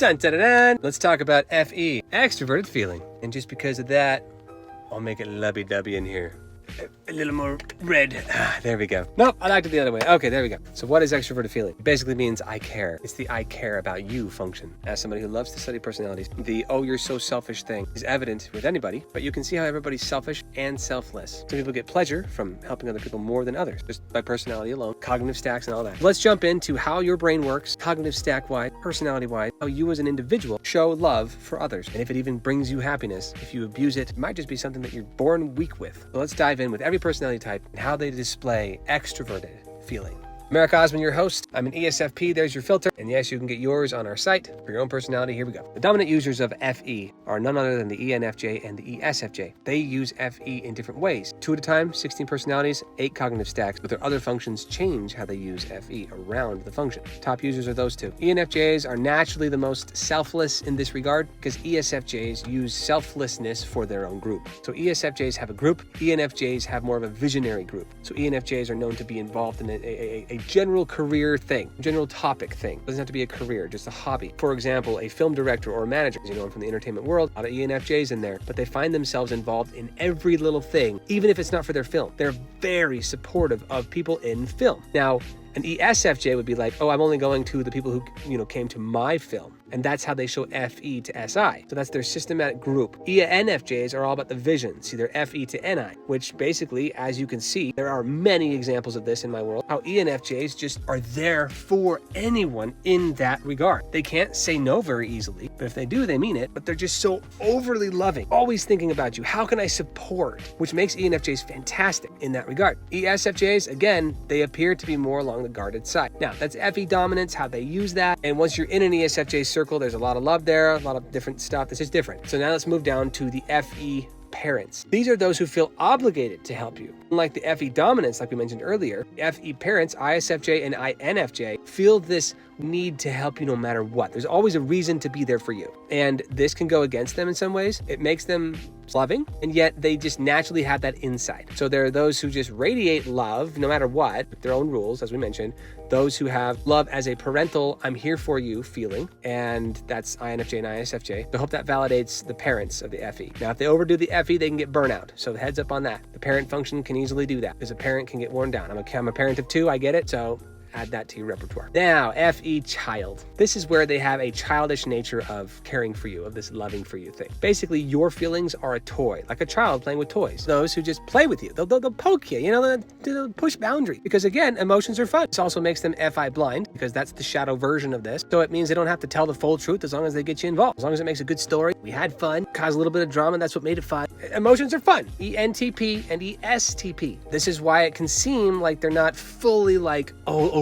Dun, dun, dun, dun. Let's talk about FE, extroverted feeling. And just because of that, I'll make it lovey-dovey in here. A little more red. There we go. Nope, I liked it the other way. Okay, there we go. So what is extroverted feeling? It basically means I care. It's the I care about you function. As somebody who loves to study personalities, the oh, you're so selfish thing is evident with anybody, but you can see how everybody's selfish and selfless. Some people get pleasure from helping other people more than others, just by personality alone, cognitive stacks and all that. Let's jump into how your brain works, cognitive stack-wide, personality-wide, how you as an individual show love for others. And if it even brings you happiness, if you abuse it, it might just be something that you're born weak with. So let's dive in with every personality type and how they display extroverted feeling. Merrick Osmond, your host. I'm an ESFP. There's your filter. And yes, you can get yours on our site for your own personality. Here we go. The dominant users of FE are none other than the ENFJ and the ESFJ. They use FE in different ways. 2 at a time, 16 personalities, 8 cognitive stacks, but their other functions change how they use FE around the function. Top users are those two. ENFJs are naturally the most selfless in this regard because ESFJs use selflessness for their own group. So ESFJs have a group, ENFJs have more of a visionary group. So ENFJs are known to be involved in a general career thing, general topic thing. It doesn't have to be a career, just a hobby. For example, a film director or a manager, as you know, from the entertainment world, a lot of ENFJs in there, but they find themselves involved in every little thing, even if it's not for their film. They're very supportive of people in film. Now, an ESFJ would be like, oh, I'm only going to the people who, came to my film. And that's how they show FE to SI. So that's their systematic group. ENFJs are all about the vision. See, they're FE to NI, which basically, as you can see, there are many examples of this in my world, how ENFJs just are there for anyone in that regard. They can't say no very easily, but if they do, they mean it. But they're just so overly loving, always thinking about you. How can I support? Which makes ENFJs fantastic in that regard. ESFJs, again, they appear to be more along the guarded side. Now, that's FE dominance, how they use that. And once you're in an ESFJ circle, there's a lot of love there, a lot of different stuff. This is different. So now let's move down to the FE parents. These are those who feel obligated to help you. Unlike the FE dominance, like we mentioned earlier, FE parents, ISFJ and INFJ, feel this need to help you no matter what. There's always a reason to be there for you. And this can go against them in some ways. It makes them loving, and yet they just naturally have that inside. So there are those who just radiate love no matter what, with their own rules, as we mentioned. Those who have love as a parental, I'm here for you feeling, and that's INFJ and ISFJ. So I hope that validates the parents of the FE. Now, if they overdo the FE, they can get burnout. So heads up on that. The parent function can easily do that because a parent can get worn down. I'm a parent of 2, I get it. So add that to your repertoire. Now, FE child. This is where they have a childish nature of caring for you, of this loving for you thing. Basically, your feelings are a toy, like a child playing with toys. Those who just play with you, they'll poke you, they'll push boundaries. Because again, emotions are fun. This also makes them FI blind because that's the shadow version of this. So it means they don't have to tell the full truth as long as they get you involved. As long as it makes a good story. We had fun, caused a little bit of drama, that's what made it fun. Emotions are fun. ENTP and ESTP. This is why it can seem like they're not fully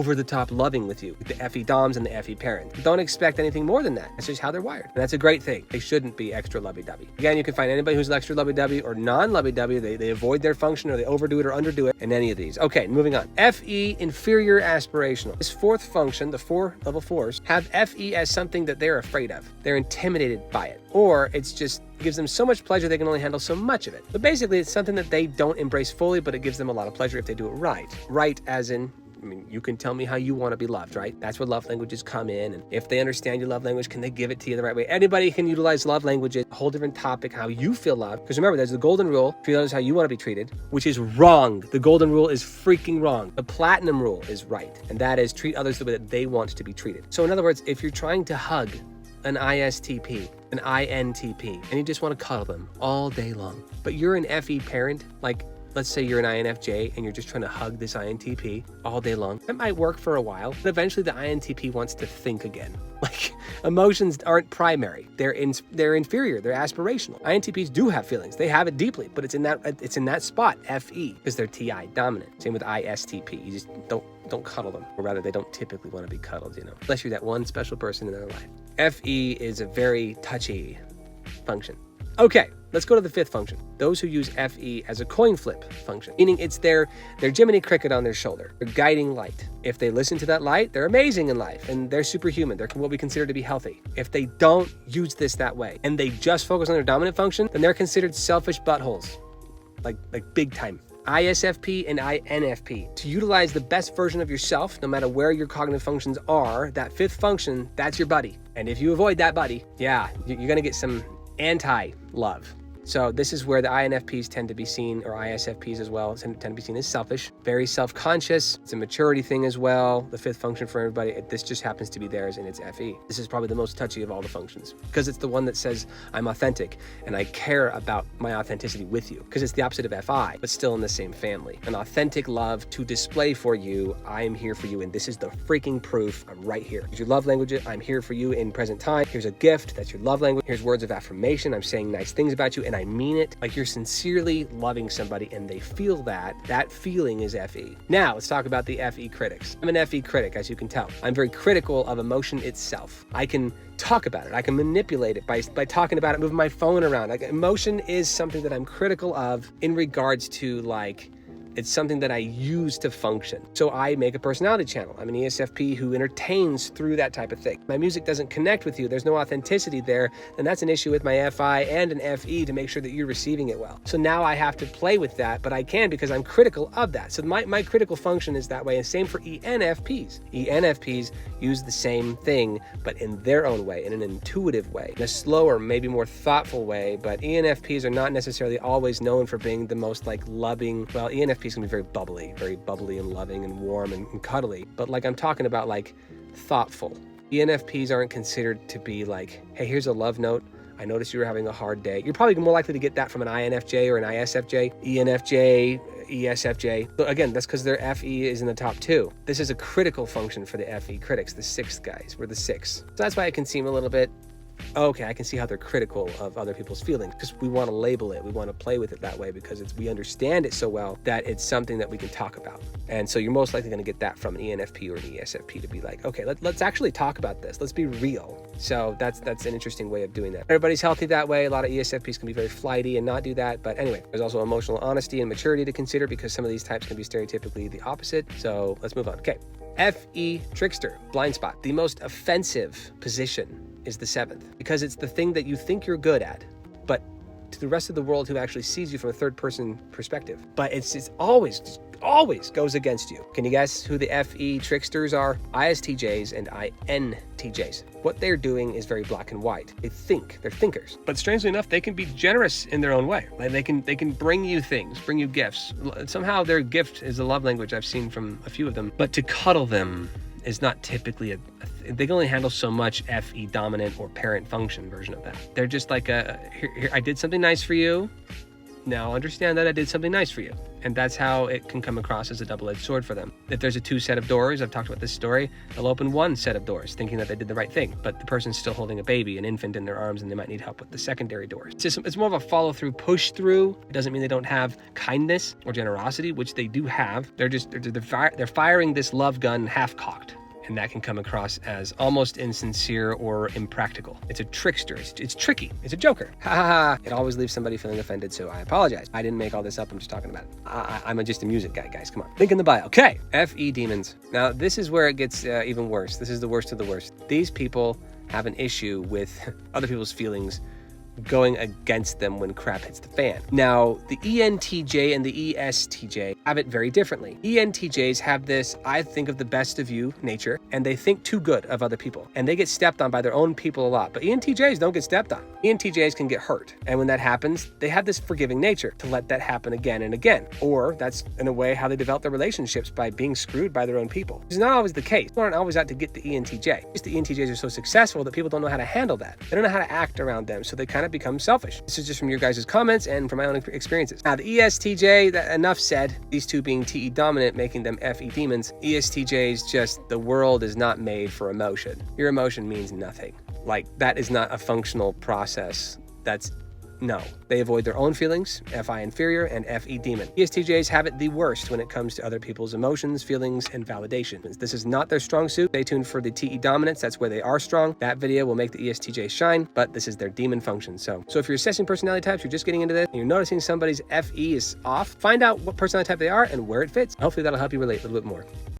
over the top loving with you, the FE doms and the FE parents. Don't expect anything more than that. That's just how they're wired. And that's a great thing. They shouldn't be extra lovey-dovey. Again, you can find anybody who's extra lovey-dovey or non-lovey-dovey. They avoid their function or they overdo it or underdo it in any of these. Okay, moving on. FE, inferior aspirational. This 4th function, the 4 level 4s, have FE as something that they're afraid of. They're intimidated by it. Or it's just gives them so much pleasure they can only handle so much of it. But basically, it's something that they don't embrace fully, but it gives them a lot of pleasure if they do it right. Right as in, you can tell me how you want to be loved, right? That's where love languages come in. And if they understand your love language, can they give it to you the right way? Anybody can utilize love languages, a whole different topic, how you feel loved. Because remember, there's the golden rule, treat others how you want to be treated, which is wrong. The golden rule is freaking wrong. The platinum rule is right. And that is treat others the way that they want to be treated. So in other words, if you're trying to hug an ISTP, an INTP, and you just want to cuddle them all day long, but you're an FE parent, let's say you're an INFJ and you're just trying to hug this INTP all day long. That might work for a while, but eventually the INTP wants to think again. Emotions aren't primary. They're inferior. They're aspirational. INTPs do have feelings. They have it deeply, but it's in that spot, FE, because they're TI dominant. Same with ISTP. You just don't cuddle them, or rather, they don't typically want to be cuddled, unless you're that one special person in their life. FE is a very touchy function. Okay, let's go to the 5th function. Those who use FE as a coin flip function, meaning it's their Jiminy Cricket on their shoulder, their guiding light. If they listen to that light, they're amazing in life and they're superhuman. They're what we consider to be healthy. If they don't use this that way and they just focus on their dominant function, then they're considered selfish buttholes, like big time. ISFP and INFP. To utilize the best version of yourself, no matter where your cognitive functions are, that fifth function, that's your buddy. And if you avoid that buddy, yeah, you're gonna get some anti-love. So this is where the INFPs tend to be seen, or ISFPs as well, tend to be seen as selfish, very self-conscious. It's a maturity thing as well. The fifth function for everybody, this just happens to be theirs, and it's FE. This is probably the most touchy of all the functions because it's the one that says I'm authentic and I care about my authenticity with you, because it's the opposite of FI, but still in the same family. An authentic love to display for you. I am here for you, and this is the freaking proof. I'm right here. Here's your love language. I'm here for you in present time. Here's a gift. That's your love language. Here's words of affirmation. I'm saying nice things about you, and I mean it. Like you're sincerely loving somebody and they feel that. That feeling is FE. Now let's talk about the FE critics. I'm an FE critic, as you can tell. I'm very critical of emotion itself. I can talk about it. I can manipulate it by talking about it, moving my phone around. Like, emotion is something that I'm critical of in regards to, like, it's something that I use to function. So I make a personality channel. I'm an ESFP who entertains through that type of thing. My music doesn't connect with you. There's no authenticity there. And that's an issue with my FI and an FE to make sure that you're receiving it well. So now I have to play with that, but I can because I'm critical of that. So my critical function is that way. And same for ENFPs. ENFPs use the same thing, but in their own way, in an intuitive way, in a slower, maybe more thoughtful way. But ENFPs are not necessarily always known for being the most like loving. Well, ENFPs can be very bubbly and loving and warm and cuddly. But like I'm talking about like thoughtful. ENFPs aren't considered to be like, hey, here's a love note. I noticed you were having a hard day. You're probably more likely to get that from an INFJ or an ISFJ, ENFJ, ESFJ. So again, that's because their FE is in the top two. This is a critical function for the FE critics, the sixth guys. We're the six. So that's why it can seem a little bit, okay, I can see how they're critical of other people's feelings because we want to label it. We want to play with it that way because we understand it so well that it's something that we can talk about. And so you're most likely going to get that from an ENFP or an ESFP to be like, okay, let's actually talk about this. Let's be real. So that's an interesting way of doing that. Everybody's healthy that way. A lot of ESFPs can be very flighty and not do that. But anyway, there's also emotional honesty and maturity to consider because some of these types can be stereotypically the opposite. So let's move on. Okay. FE trickster, blind spot. The most offensive position is the seventh because it's the thing that you think you're good at, but to the rest of the world who actually sees you from a third person perspective. But it's always goes against you. Can you guess who the FE tricksters are? ISTJs and INTJs. What they're doing is very black and white. They're thinkers. But strangely enough, they can be generous in their own way. Like they can bring you things, bring you gifts. Somehow their gift is a love language I've seen from a few of them. But to cuddle them is not typically they can only handle so much FE dominant or parent function version of that. They're just like here, I did something nice for you. Now understand that I did something nice for you. And that's how it can come across as a double-edged sword for them. If there's a two set of doors, I've talked about this story, they'll open one set of doors thinking that they did the right thing, but the person's still holding a baby, an infant in their arms, and they might need help with the secondary doors. It's more of a follow-through, push-through. It doesn't mean they don't have kindness or generosity, which they do have. They're firing this love gun half-cocked. And that can come across as almost insincere or impractical. It's a trickster. It's tricky. It's a joker. Ha ha ha. It always leaves somebody feeling offended, so I apologize. I didn't make all this up. I'm just talking about it. I'm just a music guy, guys. Come on. Link in the bio. Okay. FE demons. Now, this is where it gets even worse. This is the worst of the worst. These people have an issue with other people's feelings going against them when crap hits the fan. Now, the ENTJ and the ESTJ have it very differently. ENTJs have this, I think of the best of you nature, and they think too good of other people, and they get stepped on by their own people a lot, but ENTJs don't get stepped on. ENTJs can get hurt, and when that happens, they have this forgiving nature to let that happen again and again, or that's in a way how they develop their relationships by being screwed by their own people. It's not always the case. People aren't always out to get the ENTJ. Just the ENTJs are so successful that people don't know how to handle that. They don't know how to act around them, so they kind of become selfish. This is just from your guys' comments and from my own experiences. Now, the ESTJ, enough said, these two being TE dominant, making them FE demons. ESTJs, just the world is not made for emotion. Your emotion means nothing. Like, that is not a functional process. No, they avoid their own feelings, FI inferior and FE demon. ESTJs have it the worst when it comes to other people's emotions, feelings, and validation. This is not their strong suit. Stay tuned for the TE dominance. That's where they are strong. That video will make the ESTJ shine, but this is their demon function. So if you're assessing personality types, you're just getting into this, and you're noticing somebody's FE is off, find out what personality type they are and where it fits. Hopefully that'll help you relate a little bit more.